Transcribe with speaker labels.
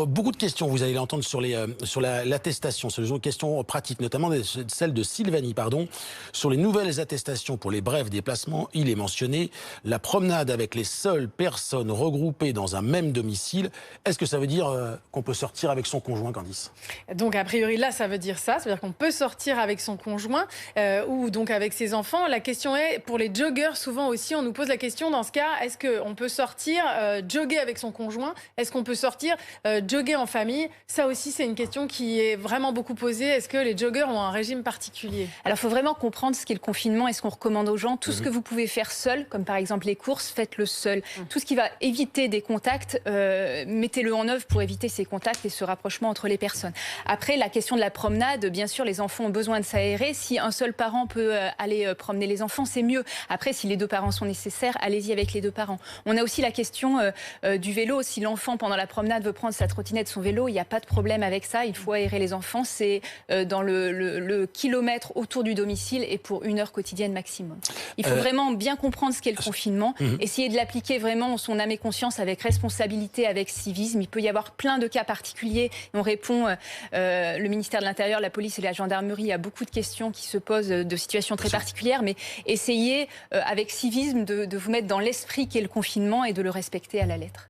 Speaker 1: Beaucoup de questions, vous allez l'entendre sur l'attestation. C'est une question pratique, notamment celle de Sylvanie, pardon. Sur les nouvelles attestations pour les brefs déplacements, il est mentionné la promenade avec les seules personnes regroupées dans un même domicile. Est-ce que ça veut dire qu'on peut sortir avec son conjoint, Candice?
Speaker 2: Donc, a priori, là, ça veut dire ça. C'est-à-dire qu'on peut sortir avec son conjoint ou donc avec ses enfants. La question est, pour les joggeurs, souvent aussi, on nous pose la question, dans ce cas, est-ce qu'on peut sortir, jogger avec son conjoint? Est-ce qu'on peut sortir, jogger en famille? Ça aussi, c'est une question qui est vraiment beaucoup posée. Est-ce que les joggeurs ont un régime particulier?
Speaker 3: Alors, il faut vraiment comprendre ce qu'est le confinement et ce qu'on recommande aux gens. Tout ce que vous pouvez faire seul, comme par exemple les courses, faites-le seul. Tout ce qui va éviter des contacts, mettez-le en œuvre pour éviter ces contacts et ce rapprochement entre les personnes. Après, la question de la promenade, bien sûr, les enfants ont besoin de s'aérer. Si un seul parent peut aller promener les enfants, c'est mieux. Après, si les deux parents sont nécessaires, allez-y avec les deux parents. On a aussi la question du vélo. Si l'enfant, pendant la promenade, veut prendre sa trottinette, son vélo, il n'y a pas de problème avec ça. Il faut aérer les enfants. C'est dans le kilomètre autour du domicile et pour 1 heure quotidienne maximum. Il faut vraiment bien comprendre ce qu'est le confinement, essayer de l'appliquer vraiment en son âme et conscience, avec responsabilité, avec civisme. Il peut y avoir plein de cas particuliers. On répond, le ministère de l'Intérieur, la police et la gendarmerie, à beaucoup de questions qui se posent de situations très particulières, mais essayez avec civisme de vous mettre dans l'esprit qu'est le confinement et de le respecter à la lettre.